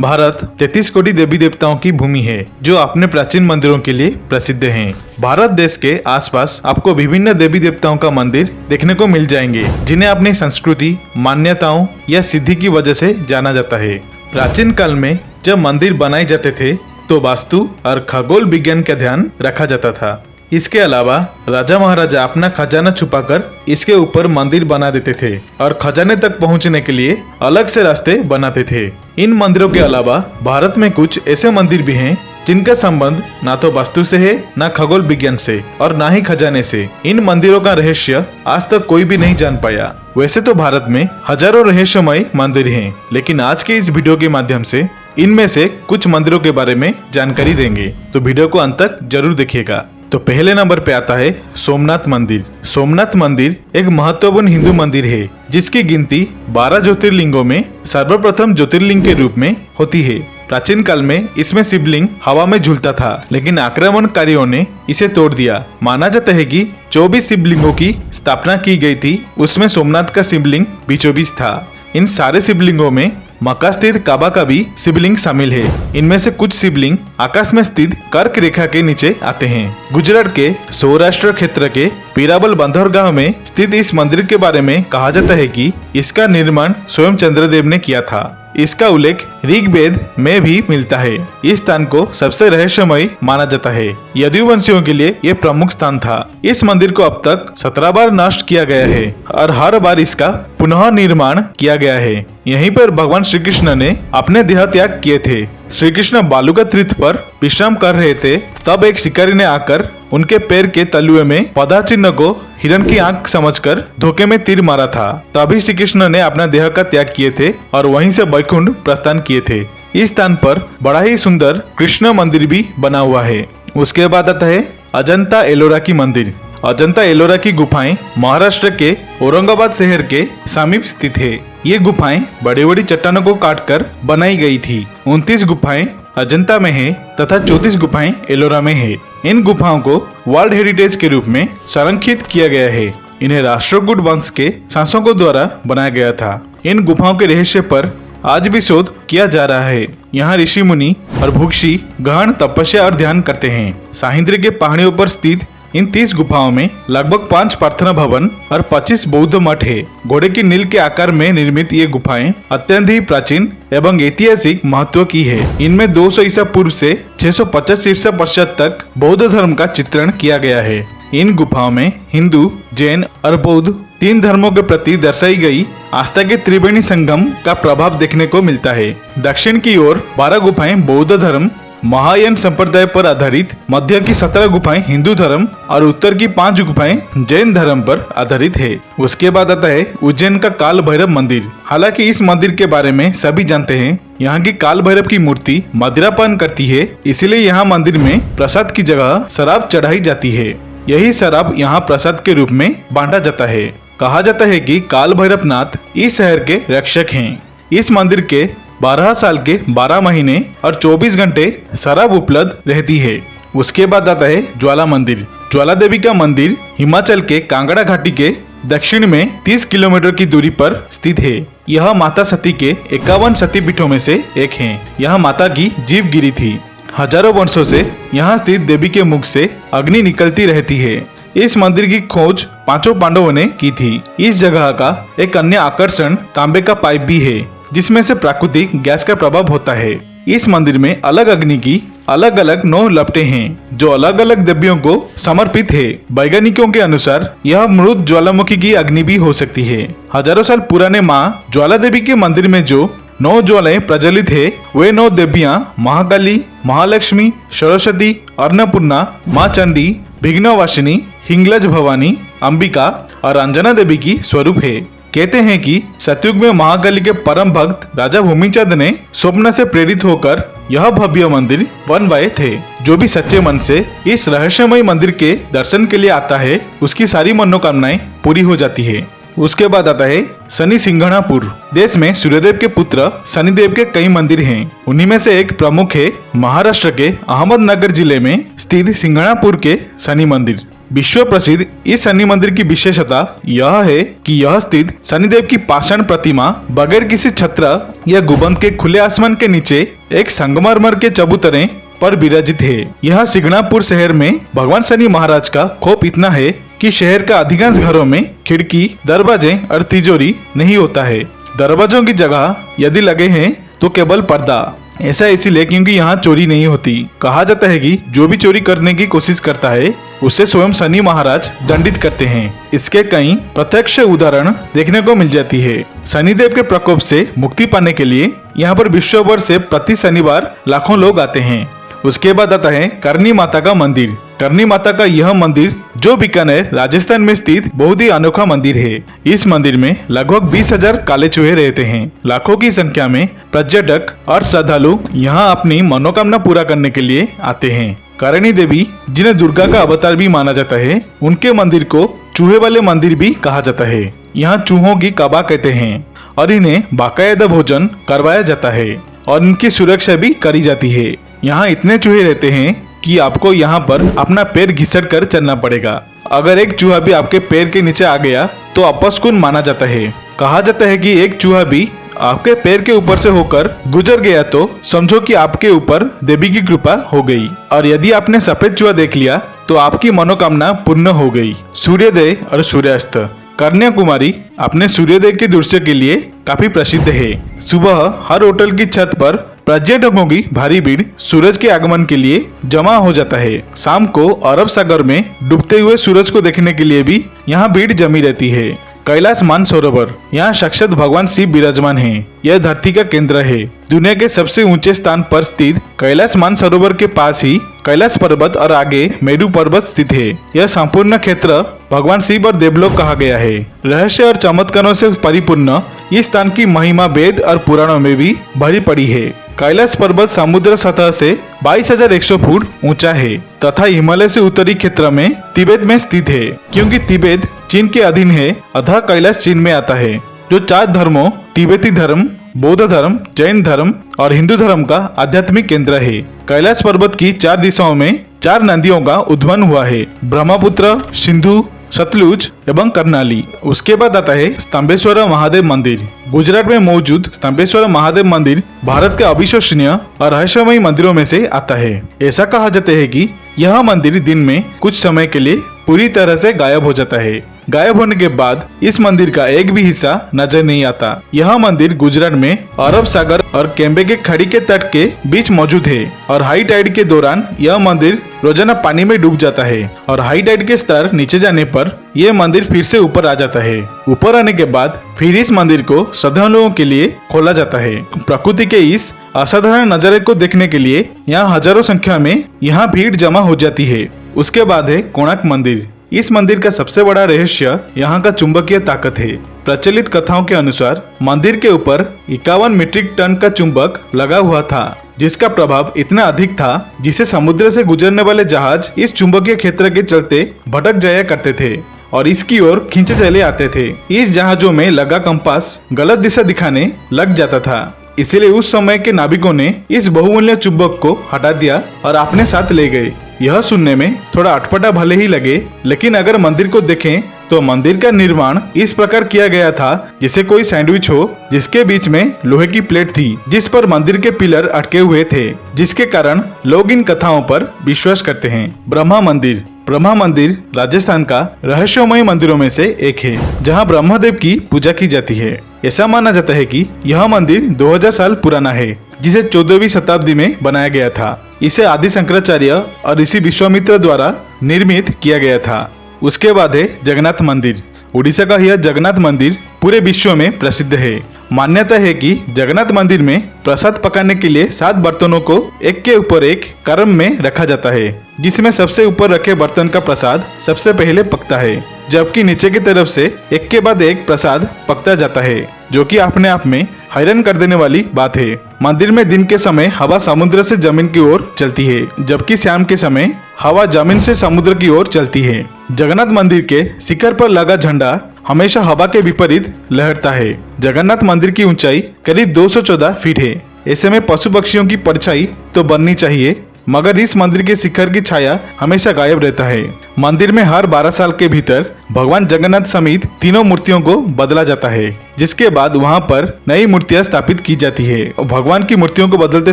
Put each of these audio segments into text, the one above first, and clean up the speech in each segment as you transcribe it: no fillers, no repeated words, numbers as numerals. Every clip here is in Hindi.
भारत 33 कोटि देवी देवताओं की भूमि है जो अपने प्राचीन मंदिरों के लिए प्रसिद्ध हैं। भारत देश के आसपास आपको विभिन्न देवी देवताओं का मंदिर देखने को मिल जाएंगे जिन्हें अपनी संस्कृति, मान्यताओं या सिद्धि की वजह से जाना जाता है। प्राचीन काल में जब मंदिर बनाए जाते थे तो वास्तु और खगोल विज्ञान का ध्यान रखा जाता था। इसके अलावा राजा महाराजा अपना खजाना छुपाकर इसके ऊपर मंदिर बना देते थे और खजाने तक पहुंचने के लिए अलग से रास्ते बनाते थे। इन मंदिरों के अलावा भारत में कुछ ऐसे मंदिर भी हैं जिनका संबंध ना तो वास्तु से है, ना खगोल विज्ञान से और ना ही खजाने से। इन मंदिरों का रहस्य आज तक कोई भी नहीं जान पाया। वैसे तो भारत में हजारों रहस्यमय मंदिर हैं, लेकिन आज के इस वीडियो के माध्यम से इनमें से कुछ मंदिरों के बारे में जानकारी देंगे, तो वीडियो को अंत तक जरूर देखिएगा। तो पहले नंबर पे आता है सोमनाथ मंदिर। सोमनाथ मंदिर एक महत्वपूर्ण हिंदू मंदिर है जिसकी गिनती 12 ज्योतिर्लिंगों में सर्वप्रथम ज्योतिर्लिंग के रूप में होती है। प्राचीन काल में इसमें शिवलिंग हवा में झूलता था, लेकिन आक्रमणकारियों ने इसे तोड़ दिया। माना जाता है कि 24 शिवलिंगों की स्थापना की गई थी, उसमें सोमनाथ का शिवलिंग बीचों बीच था। इन सारे शिवलिंगों में मक्का स्थित काबा का भी शिवलिंग शामिल है। इनमें से कुछ शिवलिंग आकाश में स्थित कर्क रेखा के नीचे आते हैं। गुजरात के सौराष्ट्र क्षेत्र के पीराबल बंदरगाह में स्थित इस मंदिर के बारे में कहा जाता है कि इसका निर्माण स्वयं चंद्रदेव ने किया था। इसका उल्लेख ऋग्वेद में भी मिलता है। इस स्थान को सबसे रहस्यमय माना जाता है। यदुवंशियों के लिए यह प्रमुख स्थान था। इस मंदिर को अब तक 17 बार नष्ट किया गया है और हर बार इसका पुनः निर्माण किया गया है। यहीं पर भगवान श्री कृष्ण ने अपने देह त्याग किए थे। श्री कृष्ण बालुका तीर्थ पर विश्राम कर रहे थे, तब एक शिकारी ने आकर उनके पैर के तलुए में पदा चिन्ह को हिरण की आंख समझकर धोखे में तीर मारा था। तभी श्री कृष्ण ने अपना देह का त्याग किए थे और वहीं से वैकुंठ प्रस्थान किए थे। इस स्थान पर बड़ा ही सुंदर कृष्ण मंदिर भी बना हुआ है। उसके बाद आता है अजंता एलोरा की मंदिर। अजंता एलोरा की गुफाएं महाराष्ट्र के औरंगाबाद शहर के समीप स्थित है। ये गुफाएं बड़ी बड़ी चट्टानों को काटकर बनाई गई थी। 29 गुफाएं अजंता में है तथा 34 गुफाएं एलोरा में है। इन गुफाओं को वर्ल्ड हेरिटेज के रूप में संरक्षित किया गया है। इन्हें राष्ट्रकूट वंश के शासकों द्वारा बनाया गया था। इन गुफाओं के रहस्य पर आज भी शोध किया जा रहा है। यहाँ ऋषि मुनि और भुक्षी गहन तपस्या और ध्यान करते हैं। साहिंद्री के पहाड़ियों पर स्थित इन 30 गुफाओं में लगभग 5 प्रार्थना भवन और 25 बौद्ध मठ है। घोड़े की नील के आकार में निर्मित ये गुफाएं अत्यंत ही प्राचीन एवं ऐतिहासिक महत्व की है। इनमें 200 ईसा पूर्व से 650 ईसा पश्चात तक बौद्ध धर्म का चित्रण किया गया है। इन गुफाओं में हिंदू, जैन और बौद्ध 3 धर्मों के प्रति दर्शाई गई आस्था के त्रिवेणी संगम का प्रभाव देखने को मिलता है। दक्षिण की ओर 12 गुफाएं बौद्ध धर्म महायान संप्रदाय पर आधारित, मध्य की 17 गुफाएं हिंदू धर्म और उत्तर की 5 गुफाएं जैन धर्म पर आधारित है। उसके बाद आता है उज्जैन का काल भैरव मंदिर। हालांकि इस मंदिर के बारे में सभी जानते हैं। यहाँ की काल भैरव की मूर्ति मदिरापान करती है, इसलिए यहाँ मंदिर में प्रसाद की जगह शराब चढ़ाई जाती है। यही शराब यहाँ प्रसाद के रूप में बांटा जाता है। कहा जाता है कि काल भैरवनाथ इस शहर के रक्षक हैं। इस मंदिर के 12 साल के 12 महीने और 24 घंटे शराब उपलब्ध रहती है। उसके बाद आता है ज्वाला मंदिर। ज्वाला देवी का मंदिर हिमाचल के कांगड़ा घाटी के दक्षिण में 30 किलोमीटर की दूरी पर स्थित है। यह माता सती के 51 सती पीठों में से एक है। यह माता की जीव गिरी थी। हजारों वर्षों से यहाँ स्थित देवी के मुख से अग्नि निकलती रहती है। इस मंदिर की खोज 5 पांडवों ने की थी। इस जगह का एक अन्य आकर्षण तांबे का पाइप भी है जिसमें से प्राकृतिक गैस का प्रभाव होता है। इस मंदिर में अलग अग्नि की अलग अलग 9 लपटें हैं जो अलग अलग देवियों को समर्पित है। वैज्ञानिकों के अनुसार यह मृत ज्वालामुखी की अग्नि भी हो सकती है। हजारों साल पुराने माँ ज्वाला देवी के मंदिर में जो 9 ज्वालाएं प्रज्वलित है, वे 9 देवियां महाकाली, महालक्ष्मी, सरस्वती, अन्नपूर्णा, माँ चंडी, विघ्नवासिनी, हिंगलाज भवानी, अंबिका और अंजना देवी की स्वरूप है। कहते हैं कि सतयुग में महाकाली के परम भक्त राजा भूमिचंद ने स्वप्न से प्रेरित होकर यह भव्य मंदिर बनवाए थे। जो भी सच्चे मन से इस रहस्यमय मंदिर के दर्शन के लिए आता है, उसकी सारी मनोकामनाएं पूरी हो जाती है। उसके बाद आता है शनि सिंघणापुर। देश में सूर्यदेव के पुत्र शनिदेव के कई मंदिर हैं। उन्हीं में से एक प्रमुख है महाराष्ट्र के अहमदनगर जिले में स्थित सिंघणापुर के शनि मंदिर। विश्व प्रसिद्ध इस शनि मंदिर की विशेषता यह है कि यह स्थित शनिदेव की पाषाण प्रतिमा बगैर किसी छत्र या गुंबद के खुले आसमान के नीचे एक संगमरमर के चबूतरे पर विराजित है। यह सिंगणापुर शहर में भगवान शनि महाराज का खौफ इतना है कि शहर का अधिकांश घरों में खिड़की, दरवाजे और तिजोरी नहीं होता है। दरवाजों की जगह यदि लगे हैं तो केवल पर्दा। ऐसा इसीलिए क्योंकि यहाँ चोरी नहीं होती। कहा जाता है कि जो भी चोरी करने की कोशिश करता है उसे स्वयं शनि महाराज दंडित करते हैं। इसके कई प्रत्यक्ष उदाहरण देखने को मिल जाती है। शनिदेव के प्रकोप से मुक्ति पाने के लिए यहाँ पर विश्व भर से प्रति शनिवार लाखों लोग आते हैं। उसके बाद आता है करणी माता का मंदिर। करणी माता का यह मंदिर जो बीकानेर राजस्थान में स्थित बहुत ही अनोखा मंदिर है। इस मंदिर में लगभग 20,000 काले चूहे रहते हैं। लाखों की संख्या में पर्यटक और श्रद्धालु यहाँ अपनी मनोकामना पूरा करने के लिए आते हैं। करणी देवी जिन्हें दुर्गा का अवतार भी माना जाता है, उनके मंदिर को चूहे वाले मंदिर भी कहा जाता है। यहाँ चूहों की कबा कहते हैं और इन्हें बाकायदा भोजन करवाया जाता है और इनकी सुरक्षा भी करी जाती है। यहाँ इतने चूहे रहते हैं कि आपको यहाँ पर अपना पैर घिसट कर चलना पड़ेगा। अगर एक चूहा भी आपके पैर के नीचे आ गया तो अपशकुन माना जाता है। कहा जाता है कि एक चूहा भी आपके पैर के ऊपर से होकर गुजर गया तो समझो कि आपके ऊपर देवी की कृपा हो गई। और यदि आपने सफेद चूहा देख लिया तो आपकी मनोकामना पूर्ण हो गई। सूर्योदय और सूर्यास्त। कन्याकुमारी अपने सूर्योदय के दृश्य के लिए काफी प्रसिद्ध है। सुबह हर होटल की छत पर पर्यटकों की भारी भीड़ सूरज के आगमन के लिए जमा हो जाता है। शाम को अरब सागर में डूबते हुए सूरज को देखने के लिए भी यहाँ भीड़ जमी रहती है। कैलाश मानसरोवर। यहाँ साक्षात भगवान शिव विराजमान हैं। यह धरती का केंद्र है। दुनिया के सबसे ऊंचे स्थान पर स्थित कैलाश मानसरोवर के पास ही कैलाश पर्वत और आगे मेरू पर्वत स्थित है। यह संपूर्ण क्षेत्र भगवान शिव और देवलोक कहा गया है। रहस्य और चमत्कारों से परिपूर्ण इस स्थान की महिमा वेद और पुराणों में भी भरी पड़ी है। कैलाश पर्वत समुद्र सतह से 22,100 फुट ऊंचा है तथा हिमालय से उत्तरी क्षेत्र में तिब्बत में स्थित है। क्योंकि तिब्बत चीन के अधीन है, अतः कैलाश चीन में आता है। जो 4 धर्मों तिब्बती धर्म, बौद्ध धर्म, जैन धर्म और हिंदू धर्म का आध्यात्मिक केंद्र है। कैलाश पर्वत की 4 दिशाओं में 4 नदियों का उद्गम हुआ है, ब्रह्मपुत्र, सिंधु, सतलुज एवं कर्नाली। उसके बाद आता है स्तंभेश्वर महादेव मंदिर। गुजरात में मौजूद स्तंभेश्वर महादेव मंदिर भारत के अविश्वसनीय और रहस्यमय मंदिरों में से आता है। ऐसा कहा जाता है कि यह मंदिर दिन में कुछ समय के लिए पूरी तरह से गायब हो जाता है। गायब होने के बाद इस मंदिर का एक भी हिस्सा नजर नहीं आता। यह मंदिर गुजरात में अरब सागर और केम्बे के खाड़ी के तट के बीच मौजूद है और हाई टाइड के दौरान यह मंदिर रोजाना पानी में डूब जाता है और हाई टाइड के स्तर नीचे जाने पर यह मंदिर फिर से ऊपर आ जाता है। ऊपर आने के बाद फिर इस मंदिर को श्रद्धालुओं के लिए खोला जाता है। प्रकृति के इस असाधारण नजारे को देखने के लिए यहाँ हजारों संख्या में यहाँ भीड़ जमा हो जाती है। उसके बाद है कोणार्क मंदिर। इस मंदिर का सबसे बड़ा रहस्य यहाँ का चुंबकीय ताकत है। प्रचलित कथाओं के अनुसार मंदिर के ऊपर 51 मीट्रिक टन का चुंबक लगा हुआ था, जिसका प्रभाव इतना अधिक था जिसे समुद्र से गुजरने वाले जहाज इस चुंबकीय क्षेत्र के चलते भटक जाया करते थे और इसकी ओर खींचे चले आते थे। इस जहाजों में लगा कंपास गलत दिशा दिखाने लग जाता था, इसीलिए उस समय के नाविकों ने इस बहुमूल्य चुंबक को हटा दिया और अपने साथ ले गए। यह सुनने में थोड़ा अटपटा भले ही लगे, लेकिन अगर मंदिर को देखें तो मंदिर का निर्माण इस प्रकार किया गया था जैसे कोई सैंडविच हो, जिसके बीच में लोहे की प्लेट थी जिस पर मंदिर के पिलर अटके हुए थे, जिसके कारण लोग इन कथाओं पर विश्वास करते हैं। ब्रह्मा मंदिर। ब्रह्मा मंदिर राजस्थान का रहस्यमय मंदिरों में से एक है, जहां ब्रह्मदेव की पूजा की जाती है। ऐसा माना जाता है कि यह मंदिर 2000 साल पुराना है, जिसे 14वीं शताब्दी में बनाया गया था। इसे आदि शंकराचार्य और ऋषि विश्वामित्र द्वारा निर्मित किया गया था। उसके बाद है जगन्नाथ मंदिर। उड़ीसा का यह जगन्नाथ मंदिर पूरे विश्व में प्रसिद्ध है। मान्यता है कि जगन्नाथ मंदिर में प्रसाद पकाने के लिए 7 बर्तनों को एक के ऊपर एक क्रम में रखा जाता है, जिसमें सबसे ऊपर रखे बर्तन का प्रसाद सबसे पहले पकता है, जबकि नीचे की तरफ से एक के बाद एक प्रसाद पकता जाता है, जो कि अपने आप में हैरान कर देने वाली बात है। मंदिर में दिन के समय हवा समुद्र से जमीन की ओर चलती है, जबकि शाम के समय हवा जमीन से समुद्र की ओर चलती है। जगन्नाथ मंदिर के शिखर पर लगा झंडा हमेशा हवा के विपरीत लहरता है। जगन्नाथ मंदिर की ऊंचाई करीब 214 फीट है। ऐसे में पशु पक्षियों की परछाई तो बननी चाहिए, मगर इस मंदिर के शिखर की छाया हमेशा गायब रहता है। मंदिर में हर 12 साल के भीतर भगवान जगन्नाथ समेत तीनों मूर्तियों को बदला जाता है, जिसके बाद वहां पर नई मूर्तियां स्थापित की जाती है और भगवान की मूर्तियों को बदलते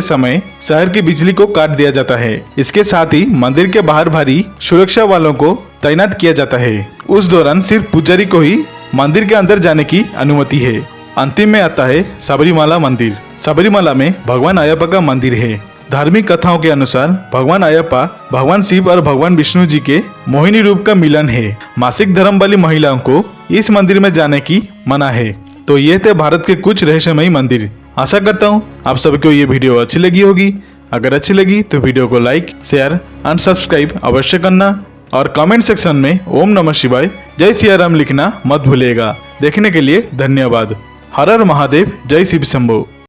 समय शहर की बिजली को काट दिया जाता है। इसके साथ ही मंदिर के बाहर भारी सुरक्षा वालों को तैनात किया जाता है। उस दौरान सिर्फ पुजारी को ही मंदिर के अंदर जाने की अनुमति है। अंतिम में आता है सबरीमाला मंदिर। सबरीमाला में भगवान अयप्पा का मंदिर है। धार्मिक कथाओं के अनुसार भगवान अयप्पा भगवान शिव और भगवान विष्णु जी के मोहिनी रूप का मिलन है। मासिक धर्म वाली महिलाओं को इस मंदिर में जाने की मना है। तो ये थे भारत के कुछ रहस्यमयी मंदिर। आशा करता हूँ आप सभी को ये वीडियो अच्छी लगी होगी। अगर अच्छी लगी तो वीडियो को लाइक, शेयर एंड सब्सक्राइब अवश्य करना और कमेंट सेक्शन में ओम नमः शिवाय जय सिया राम लिखना मत भूलिएगा। देखने के लिए धन्यवाद। हर हर महादेव, जय शिव शंभो।